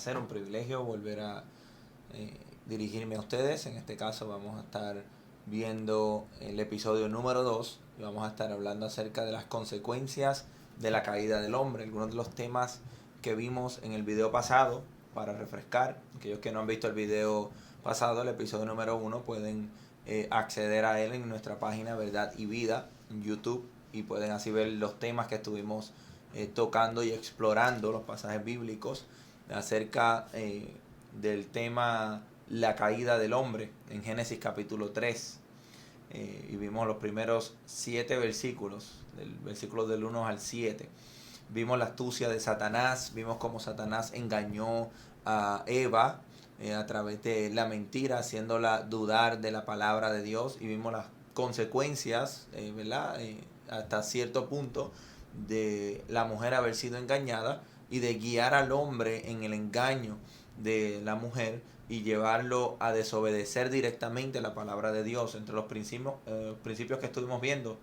placer, un privilegio volver a dirigirme a ustedes. En este caso vamos a estar viendo el episodio número 2 y vamos a estar hablando acerca de las consecuencias de la caída del hombre. Algunos de los temas que vimos en el video pasado, para refrescar, aquellos que no han visto el video pasado, el episodio número 1, pueden acceder a él en nuestra página Verdad y Vida en YouTube y pueden así ver los temas que estuvimos tocando y explorando, los pasajes bíblicos acerca del tema la caída del hombre en Génesis capítulo 3. Y vimos los primeros 7 versículos, del versículo del 1 al 7. Vimos la astucia de Satanás, vimos cómo Satanás engañó a Eva a través de la mentira, haciéndola dudar de la palabra de Dios, y vimos las consecuencias, ¿verdad? Hasta cierto punto, de la mujer haber sido engañada y de guiar al hombre en el engaño de la mujer y llevarlo a desobedecer directamente la palabra de Dios. Entre los principios que estuvimos viendo,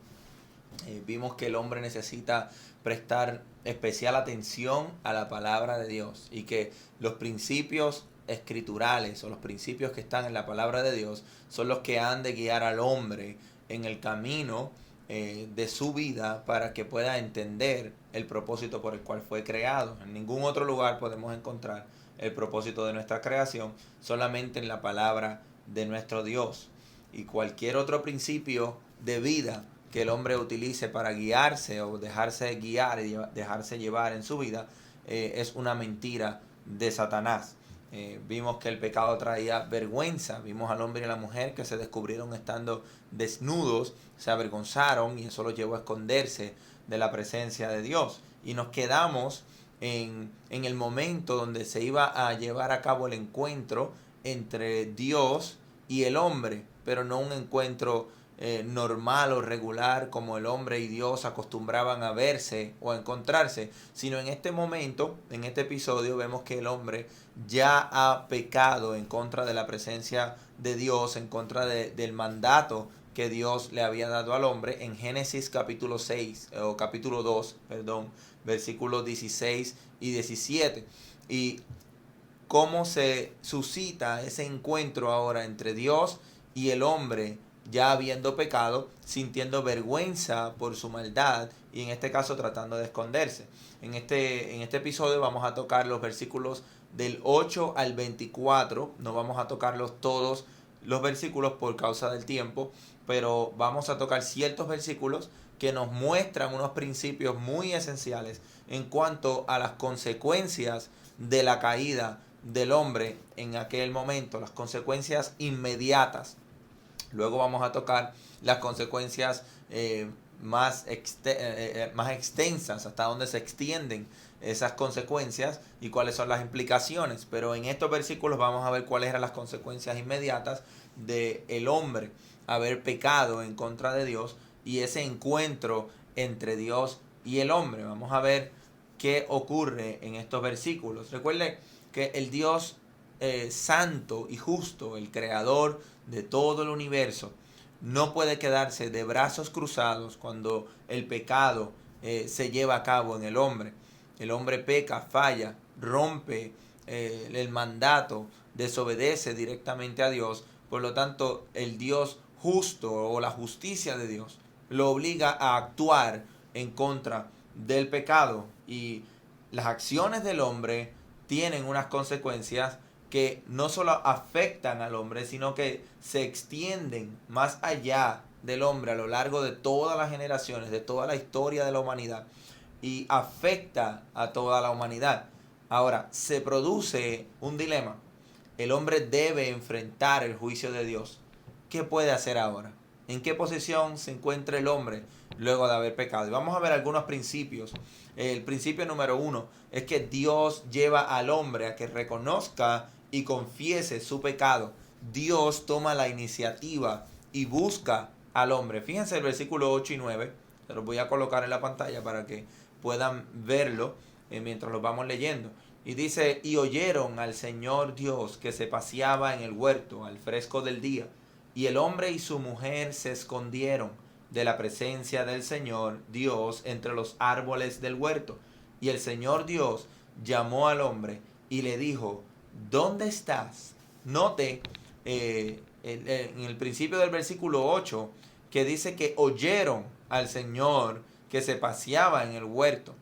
vimos que el hombre necesita prestar especial atención a la palabra de Dios y que los principios escriturales o los principios que están en la palabra de Dios son los que han de guiar al hombre en el camino de su vida para que pueda entender el propósito por el cual fue creado. En ningún otro lugar podemos encontrar el propósito de nuestra creación, solamente en la palabra de nuestro Dios. Y cualquier otro principio de vida que el hombre utilice para guiarse o dejarse guiar y dejarse llevar en su vida es una mentira de Satanás. Vimos que el pecado traía vergüenza. Vimos al hombre y a la mujer que se descubrieron estando desnudos, se avergonzaron y eso los llevó a esconderse de la presencia de Dios. Y nos quedamos en el momento donde se iba a llevar a cabo el encuentro entre Dios y el hombre, pero no un encuentro normal o regular como el hombre y Dios acostumbraban a verse o a encontrarse, sino en este momento, en este episodio, vemos que el hombre ya ha pecado en contra de la presencia de Dios, en contra del mandato que Dios le había dado al hombre en Génesis capítulo 6, o capítulo 2, perdón, versículos 16 y 17. Y cómo se suscita ese encuentro ahora entre Dios y el hombre, ya habiendo pecado, sintiendo vergüenza por su maldad y en este caso tratando de esconderse. En este episodio vamos a tocar los versículos del 8 al 24, no vamos a tocarlos todos los versículos por causa del tiempo, pero vamos a tocar ciertos versículos que nos muestran unos principios muy esenciales en cuanto a las consecuencias de la caída del hombre en aquel momento, las consecuencias inmediatas. Luego vamos a tocar las consecuencias más extensas, hasta dónde se extienden esas consecuencias y cuáles son las implicaciones. Pero en estos versículos vamos a ver cuáles eran las consecuencias inmediatas de el hombre haber pecado en contra de Dios y ese encuentro entre Dios y el hombre. Vamos a ver qué ocurre en estos versículos. Recuerden que el Dios santo y justo, el creador de todo el universo, no puede quedarse de brazos cruzados cuando el pecado se lleva a cabo en el hombre. El hombre peca, falla, rompe el mandato, desobedece directamente a Dios. Por lo tanto, el Dios justo o la justicia de Dios lo obliga a actuar en contra del pecado. Y las acciones del hombre tienen unas consecuencias que no solo afectan al hombre, sino que se extienden más allá del hombre a lo largo de todas las generaciones, de toda la historia de la humanidad, y afecta a toda la humanidad. Ahora, se produce un dilema. El hombre debe enfrentar el juicio de Dios. ¿Qué puede hacer ahora? ¿En qué posición se encuentra el hombre luego de haber pecado? Y vamos a ver algunos principios. El principio número 1 es que Dios lleva al hombre a que reconozca y confiese su pecado. Dios toma la iniciativa y busca al hombre. Fíjense el versículo 8 y 9. Se los voy a colocar en la pantalla para que puedan verlo mientras lo vamos leyendo. Y dice, y oyeron al Señor Dios que se paseaba en el huerto al fresco del día. Y el hombre y su mujer se escondieron de la presencia del Señor Dios entre los árboles del huerto. Y el Señor Dios llamó al hombre y le dijo, ¿dónde estás? Note en el principio del versículo 8 que dice que oyeron al Señor que se paseaba en el huerto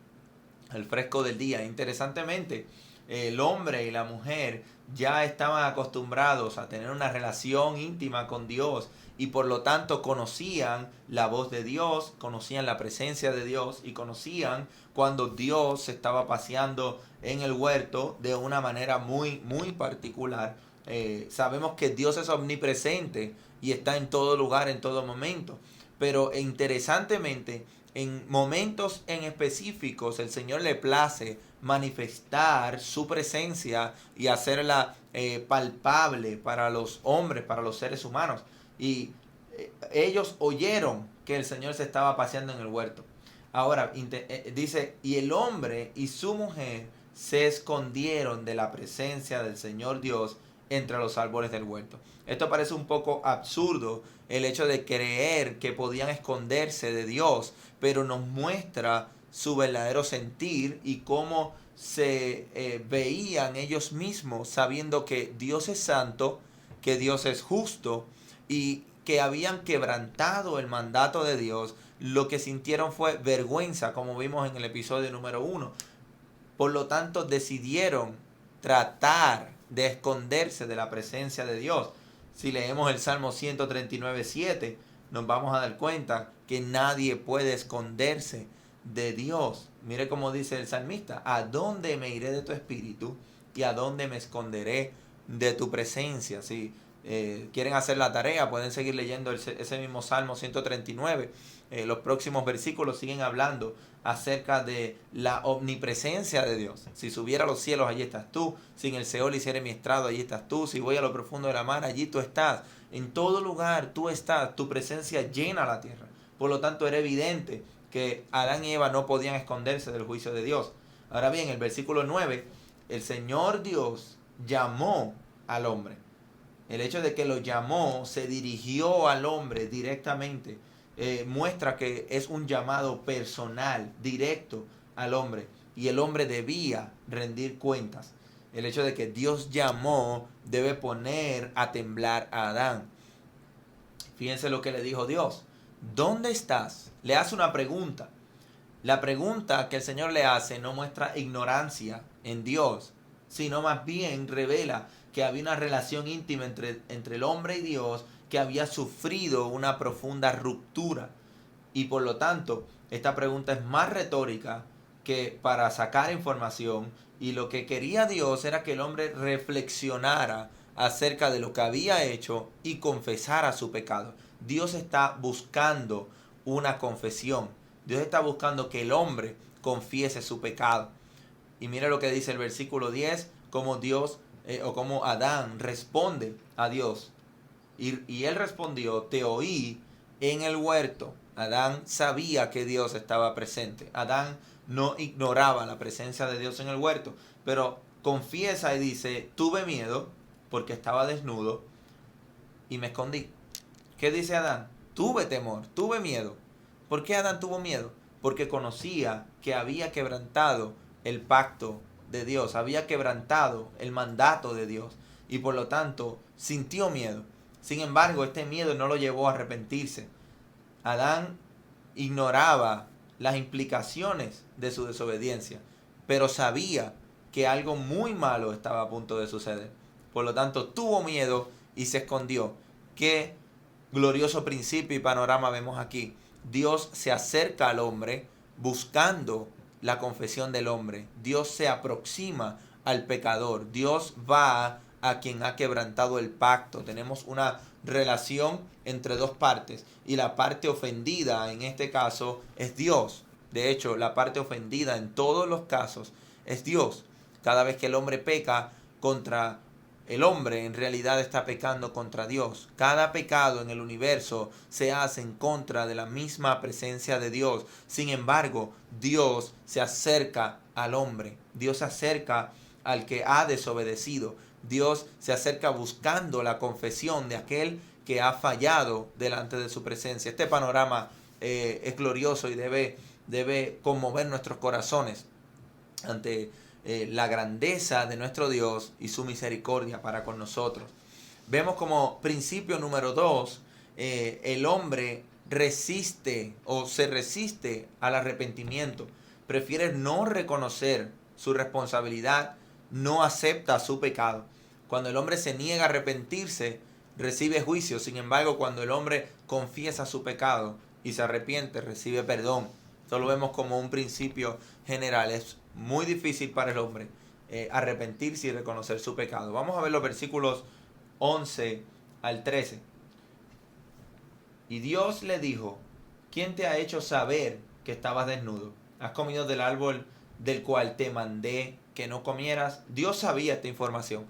al fresco del día. Interesantemente, el hombre y la mujer ya estaban acostumbrados a tener una relación íntima con Dios y por lo tanto conocían la voz de Dios, conocían la presencia de Dios y conocían cuando Dios se estaba paseando en el huerto de una manera muy, muy particular. Sabemos que Dios es omnipresente y está en todo lugar, en todo momento. Pero interesantemente, en momentos en específicos, el Señor le place manifestar su presencia y hacerla palpable para los hombres, para los seres humanos. Y ellos oyeron que el Señor se estaba paseando en el huerto. Ahora, dice, y el hombre y su mujer se escondieron de la presencia del Señor Dios entre los árboles del huerto. Esto parece un poco absurdo, el hecho de creer que podían esconderse de Dios, pero nos muestra su verdadero sentir y cómo se veían ellos mismos sabiendo que Dios es santo, que Dios es justo y que habían quebrantado el mandato de Dios. Lo que sintieron fue vergüenza, como vimos en el episodio número 1. Por lo tanto, decidieron tratar de esconderse de la presencia de Dios. Si leemos el Salmo 139:7, nos vamos a dar cuenta que nadie puede esconderse de Dios. Mire cómo dice el salmista, ¿a dónde me iré de tu espíritu y a dónde me esconderé de tu presencia? Si quieren hacer la tarea, pueden seguir leyendo ese mismo Salmo 139. Los próximos versículos siguen hablando acerca de la omnipresencia de Dios. Si subiera a los cielos, allí estás tú. Si en el Seol hiciere mi estrado, allí estás tú. Si voy a lo profundo de la mar, allí tú estás. En todo lugar tú estás. Tu presencia llena la tierra. Por lo tanto, era evidente que Adán y Eva no podían esconderse del juicio de Dios. Ahora bien, el versículo 9, el Señor Dios llamó al hombre. El hecho de que lo llamó, se dirigió al hombre directamente, muestra que es un llamado personal, directo al hombre. Y el hombre debía rendir cuentas. El hecho de que Dios llamó debe poner a temblar a Adán. Fíjense lo que le dijo Dios. ¿Dónde estás? Le hace una pregunta. La pregunta que el Señor le hace no muestra ignorancia en Dios, sino más bien revela que había una relación íntima entre el hombre y Dios, que había sufrido una profunda ruptura. Y por lo tanto, esta pregunta es más retórica que para sacar información. Y lo que quería Dios era que el hombre reflexionara acerca de lo que había hecho y confesara su pecado. Dios está buscando una confesión. Dios está buscando que el hombre confiese su pecado. Y mira lo que dice el versículo 10, cómo Dios o cómo Adán responde a Dios. Y él respondió, te oí en el huerto. Adán sabía que Dios estaba presente. Adán no ignoraba la presencia de Dios en el huerto, pero confiesa y dice, tuve miedo porque estaba desnudo y me escondí. ¿Qué dice Adán? Tuve temor, tuve miedo. ¿Por qué Adán tuvo miedo? Porque conocía que había quebrantado el pacto de Dios, había quebrantado el mandato de Dios y por lo tanto sintió miedo. Sin embargo, este miedo no lo llevó a arrepentirse. Adán ignoraba las implicaciones de su desobediencia, pero sabía que algo muy malo estaba a punto de suceder. Por lo tanto, tuvo miedo y se escondió. Qué glorioso principio y panorama vemos aquí. Dios se acerca al hombre buscando la confesión del hombre. Dios se aproxima al pecador. Dios va a quien ha quebrantado el pacto. Tenemos una relación entre dos partes y la parte ofendida en este caso es Dios. De hecho, la parte ofendida en todos los casos es Dios. Cada vez que el hombre peca contra el hombre, en realidad está pecando contra Dios. Cada pecado en el universo se hace en contra de la misma presencia de Dios. Sin embargo, Dios se acerca al hombre. Dios se acerca al que ha desobedecido. Dios se acerca buscando la confesión de aquel que ha fallado delante de su presencia. Este panorama es glorioso y debe conmover nuestros corazones ante la grandeza de nuestro Dios y su misericordia para con nosotros. Vemos como principio número 2, el hombre resiste o se resiste al arrepentimiento. Prefiere no reconocer su responsabilidad, no acepta su pecado. Cuando el hombre se niega a arrepentirse, recibe juicio. Sin embargo, cuando el hombre confiesa su pecado y se arrepiente, recibe perdón. Esto lo vemos como un principio general. Es muy difícil para el hombre arrepentirse y reconocer su pecado. Vamos a ver los versículos 11 al 13. Y Dios le dijo: ¿quién te ha hecho saber que estabas desnudo? ¿Has comido del árbol del cual te mandé que no comieras? Dios sabía esta información.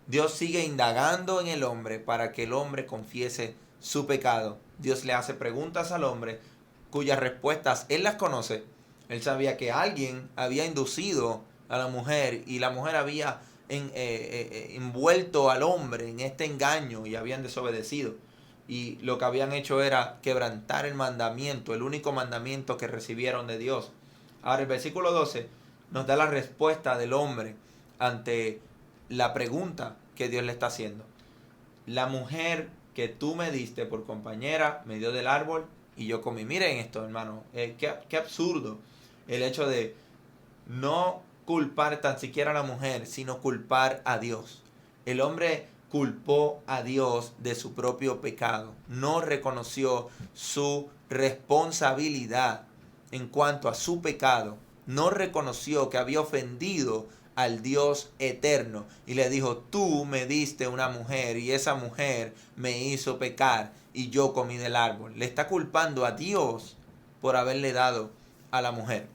Dios sigue indagando en el hombre para que el hombre confiese su pecado. Dios le hace preguntas al hombre cuyas respuestas él las conoce. Él sabía que alguien había inducido a la mujer y la mujer había envuelto al hombre en este engaño y habían desobedecido. Y lo que habían hecho era quebrantar el mandamiento, el único mandamiento que recibieron de Dios. Ahora el versículo 12 nos da la respuesta del hombre ante la pregunta que Dios le está haciendo. La mujer que tú me diste por compañera me dio del árbol y yo comí. Miren esto, hermano, qué absurdo el hecho de no culpar tan siquiera a la mujer, sino culpar a Dios. El hombre culpó a Dios de su propio pecado. No reconoció su responsabilidad en cuanto a su pecado. No reconoció que había ofendido al Dios eterno. Y le dijo: tú me diste una mujer y esa mujer me hizo pecar y yo comí del árbol. Le está culpando a Dios por haberle dado a la mujer.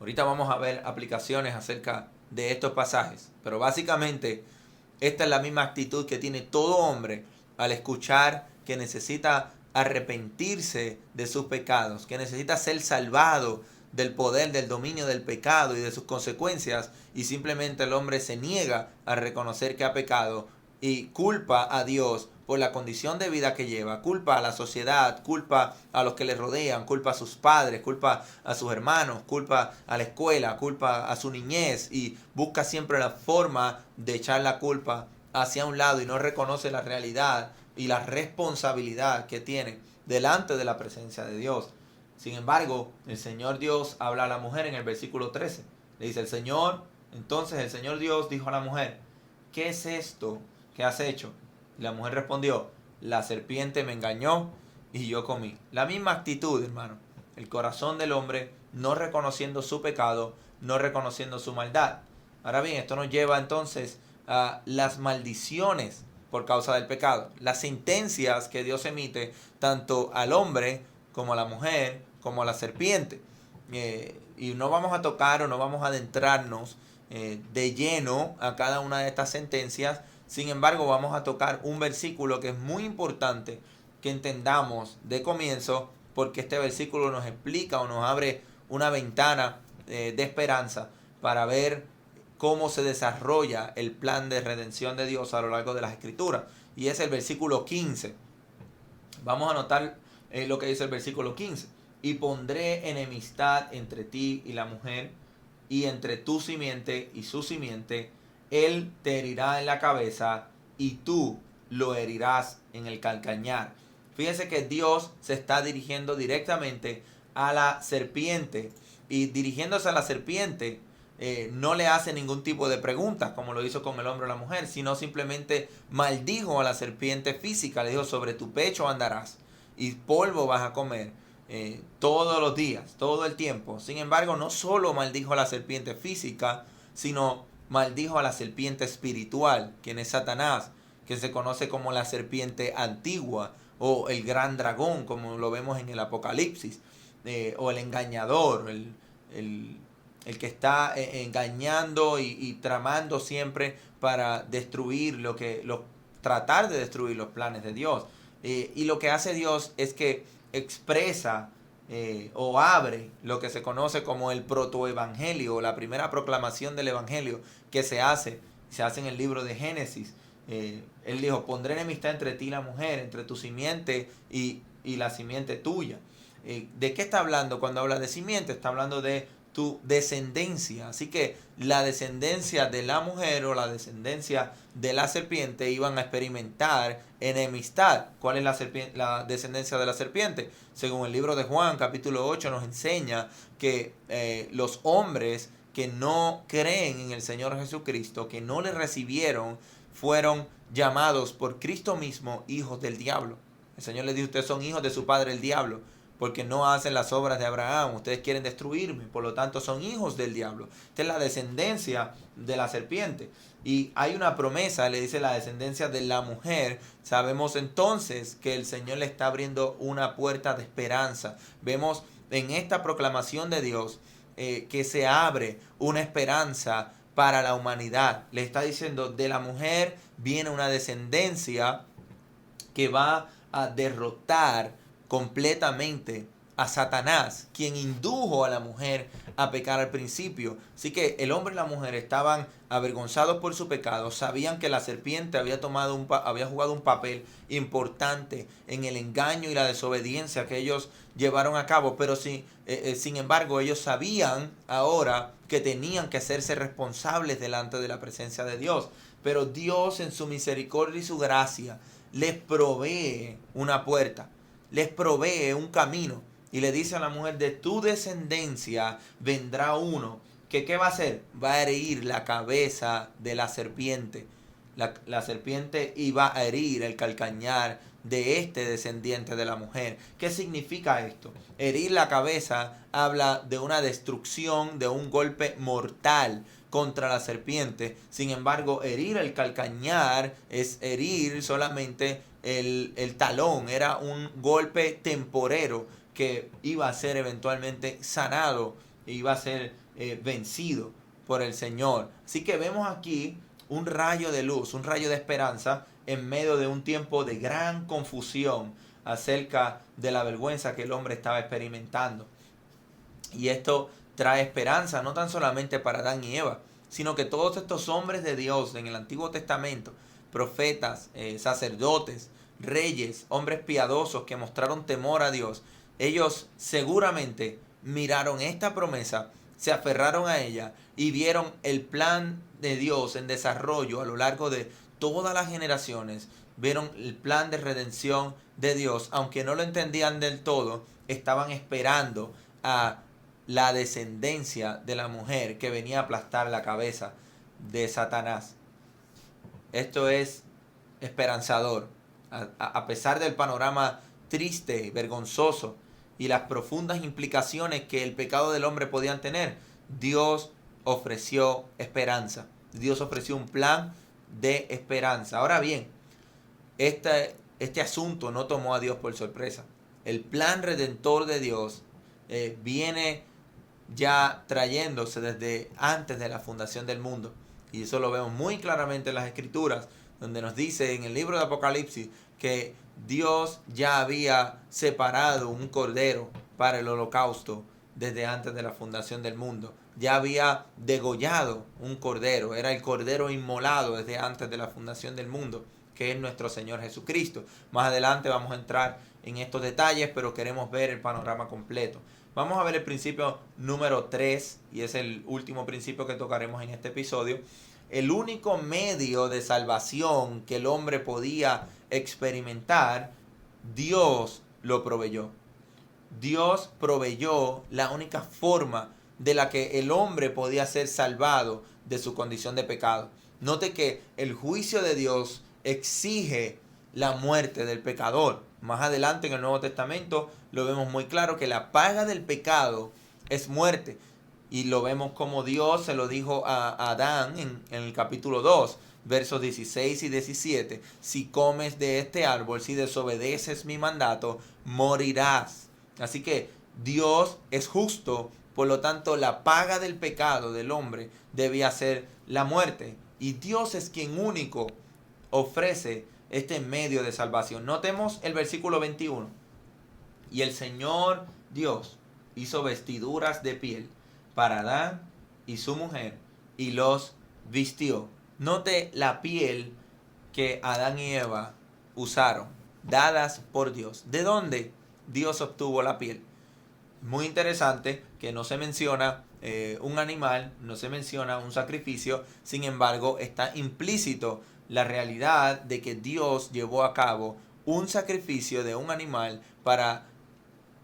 Ahorita vamos a ver aplicaciones acerca de estos pasajes. Pero básicamente esta es la misma actitud que tiene todo hombre al escuchar que necesita arrepentirse de sus pecados, que necesita ser salvado del poder, del dominio del pecado y de sus consecuencias, y simplemente el hombre se niega a reconocer que ha pecado y culpa a Dios por la condición de vida que lleva, culpa a la sociedad, culpa a los que le rodean, culpa a sus padres, culpa a sus hermanos, culpa a la escuela, culpa a su niñez, y busca siempre la forma de echar la culpa hacia un lado y no reconoce la realidad y la responsabilidad que tiene delante de la presencia de Dios. Sin embargo, el Señor Dios habla a la mujer en el versículo 13. Le dice entonces el Señor Dios dijo a la mujer: ¿qué es esto que has hecho? Y la mujer respondió: la serpiente me engañó y yo comí. La misma actitud, hermano. El corazón del hombre no reconociendo su pecado, no reconociendo su maldad. Ahora bien, esto nos lleva entonces a las maldiciones por causa del pecado. Las sentencias que Dios emite tanto al hombre como a la mujer, como a la serpiente. Y no vamos a tocar o no vamos a adentrarnos de lleno a cada una de estas sentencias. Sin embargo, vamos a tocar un versículo que es muy importante que entendamos de comienzo, porque este versículo nos explica o nos abre una ventana de esperanza para ver cómo se desarrolla el plan de redención de Dios a lo largo de las Escrituras. Y es el versículo 15. Vamos a notar lo que dice el versículo 15. Y pondré enemistad entre ti y la mujer, y entre tu simiente y su simiente. Él te herirá en la cabeza y tú lo herirás en el calcañar. Fíjense que Dios se está dirigiendo directamente a la serpiente, y dirigiéndose a la serpiente no le hace ningún tipo de preguntas como lo hizo con el hombre o la mujer, sino simplemente maldijo a la serpiente física. Le dijo: sobre tu pecho andarás y polvo vas a comer todos los días, todo el tiempo. Sin embargo, no solo maldijo a la serpiente física, sino maldijo a la serpiente espiritual, quien es Satanás, que se conoce como la serpiente antigua o el gran dragón, como lo vemos en el Apocalipsis, o el engañador, el que está engañando y tramando siempre para destruir tratar de destruir los planes de Dios. Y lo que hace Dios es que expresa o abre lo que se conoce como el protoevangelio, la primera proclamación del evangelio que se hace en el libro de Génesis. Él dijo: pondré enemistad entre ti y la mujer, entre tu simiente y la simiente tuya. ¿De qué está hablando cuando habla de simiente? Está hablando de tu descendencia. Así que la descendencia de la mujer o la descendencia de la serpiente iban a experimentar enemistad. ¿Cuál es la descendencia de la serpiente? Según el libro de Juan, capítulo 8, nos enseña que los hombres que no creen en el Señor Jesucristo, que no le recibieron, fueron llamados por Cristo mismo hijos del diablo. El Señor les dijo: ustedes son hijos de su padre el diablo, porque no hacen las obras de Abraham. Ustedes quieren destruirme, por lo tanto son hijos del diablo. Esta es la descendencia de la serpiente. Y hay una promesa, le dice la descendencia de la mujer. Sabemos entonces que el Señor le está abriendo una puerta de esperanza. Vemos en esta proclamación de Dios que se abre una esperanza para la humanidad. Le está diciendo: de la mujer viene una descendencia que va a derrotar completamente a Satanás, quien indujo a la mujer a pecar al principio. Así que el hombre y la mujer estaban avergonzados por su pecado, sabían que la serpiente había jugado un papel importante en el engaño y la desobediencia que ellos llevaron a cabo, pero sin embargo ellos sabían ahora que tenían que hacerse responsables delante de la presencia de Dios. Pero Dios, en su misericordia y su gracia, les provee una puerta, les provee un camino, y le dice a la mujer: de tu descendencia vendrá uno que ¿qué va a hacer? Va a herir la cabeza de la serpiente. La serpiente iba a herir el calcañar de este descendiente de la mujer. ¿Qué significa esto? Herir la cabeza habla de una destrucción, de un golpe mortal contra la serpiente. Sin embargo, herir el calcañar es herir solamente el talón. Era un golpe temporero que iba a ser eventualmente sanado, iba a ser vencido por el Señor. Así que vemos aquí un rayo de luz, un rayo de esperanza en medio de un tiempo de gran confusión acerca de la vergüenza que el hombre estaba experimentando. Y esto trae esperanza no tan solamente para Adán y Eva, sino que todos estos hombres de Dios en el Antiguo Testamento, profetas, sacerdotes, reyes, hombres piadosos que mostraron temor a Dios, ellos seguramente miraron esta promesa, se aferraron a ella y vieron el plan de Dios en desarrollo a lo largo de todas las generaciones. Vieron el plan de redención de Dios, aunque no lo entendían del todo, estaban esperando a la descendencia de la mujer que venía a aplastar la cabeza de Satanás. Esto es esperanzador. A pesar del panorama triste, vergonzoso y las profundas implicaciones que el pecado del hombre podían tener, Dios ofreció esperanza. Dios ofreció un plan de esperanza. Ahora bien, este asunto no tomó a Dios por sorpresa. El plan redentor de Dios viene ya trayéndose desde antes de la fundación del mundo. Y eso lo vemos muy claramente en las Escrituras, donde nos dice en el libro de Apocalipsis que Dios ya había separado un cordero para el holocausto desde antes de la fundación del mundo. Ya había degollado un cordero, era el cordero inmolado desde antes de la fundación del mundo, que es nuestro Señor Jesucristo. Más adelante vamos a entrar en estos detalles, pero queremos ver el panorama completo. Vamos a ver el principio número 3, y es el último principio que tocaremos en este episodio. El único medio de salvación que el hombre podía experimentar, Dios lo proveyó. Dios proveyó la única forma de la que el hombre podía ser salvado de su condición de pecado. Note que el juicio de Dios exige la muerte del pecador. Más adelante en el Nuevo Testamento lo vemos muy claro que la paga del pecado es muerte. Y lo vemos como Dios se lo dijo a Adán en el capítulo 2, versos 16 y 17. Si comes de este árbol, si desobedeces mi mandato, morirás. Así que Dios es justo, por lo tanto la paga del pecado del hombre debía ser la muerte. Y Dios es quien único ofrece este medio de salvación. Notemos el versículo 21. Y el Señor Dios hizo vestiduras de piel para Adán y su mujer y los vistió. Note la piel que Adán y Eva usaron, dadas por Dios. ¿De dónde Dios obtuvo la piel? Muy interesante que no se menciona un animal, no se menciona un sacrificio, sin embargo está implícito la realidad de que Dios llevó a cabo un sacrificio de un animal para,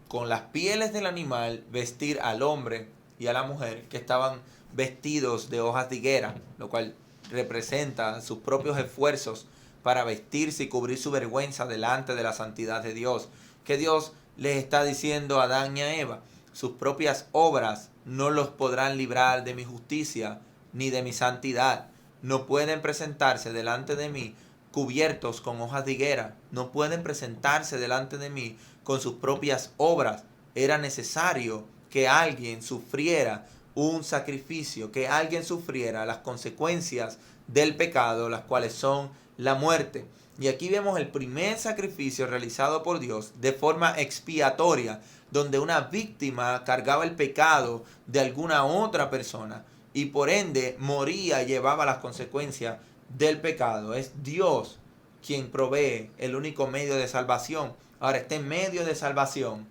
con las pieles del animal, vestir al hombre y a la mujer que estaban vestidos de hojas de higuera, lo cual representa sus propios esfuerzos para vestirse y cubrir su vergüenza delante de la santidad de Dios. Que Dios les está diciendo a Adán y a Eva: sus propias obras no los podrán librar de mi justicia ni de mi santidad. No pueden presentarse delante de mí cubiertos con hojas de higuera. No pueden presentarse delante de mí con sus propias obras. Era necesario que alguien sufriera un sacrificio, que alguien sufriera las consecuencias del pecado, las cuales son la muerte. Y aquí vemos el primer sacrificio realizado por Dios de forma expiatoria, donde una víctima cargaba el pecado de alguna otra persona y por ende moría y llevaba las consecuencias del pecado. Es Dios quien provee el único medio de salvación. Ahora, este medio de salvación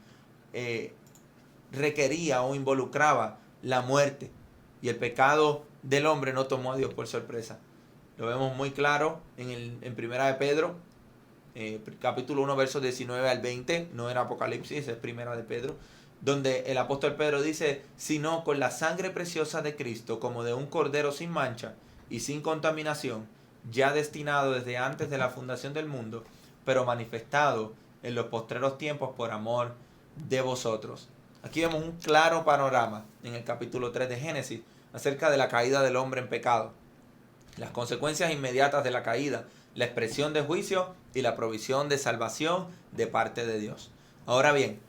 requería o involucraba la muerte, y el pecado del hombre no tomó a Dios por sorpresa. Lo vemos muy claro en Primera de Pedro, capítulo 1, versos 19 al 20, no era Apocalipsis, es Primera de Pedro, donde el apóstol Pedro dice: sino con la sangre preciosa de Cristo, como de un cordero sin mancha y sin contaminación, ya destinado desde antes de la fundación del mundo, pero manifestado en los postreros tiempos por amor de vosotros. Aquí vemos un claro panorama en el capítulo 3 de Génesis acerca de la caída del hombre en pecado, las consecuencias inmediatas de la caída, la expresión de juicio y la provisión de salvación de parte de Dios. Ahora bien,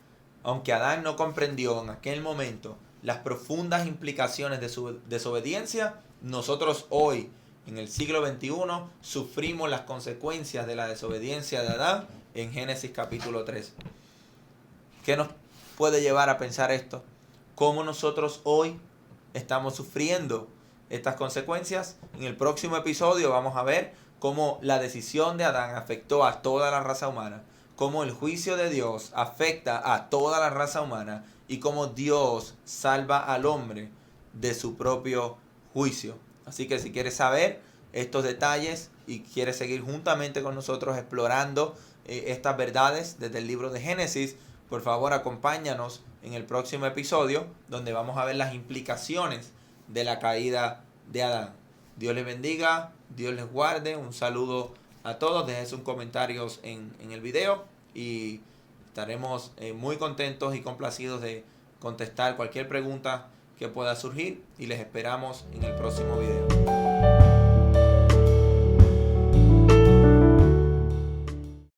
aunque Adán no comprendió en aquel momento las profundas implicaciones de su desobediencia, nosotros hoy, en el siglo XXI, sufrimos las consecuencias de la desobediencia de Adán en Génesis capítulo 3. ¿Qué nos puede llevar a pensar esto? ¿Cómo nosotros hoy estamos sufriendo estas consecuencias? En el próximo episodio vamos a ver cómo la decisión de Adán afectó a toda la raza humana, cómo el juicio de Dios afecta a toda la raza humana y cómo Dios salva al hombre de su propio juicio. Así que si quieres saber estos detalles y quieres seguir juntamente con nosotros explorando estas verdades desde el libro de Génesis, por favor acompáñanos en el próximo episodio, donde vamos a ver las implicaciones de la caída de Adán. Dios les bendiga, Dios les guarde. Un saludo a todos. Dejen sus comentarios en el video y estaremos muy contentos y complacidos de contestar cualquier pregunta que pueda surgir, y les esperamos en el próximo video.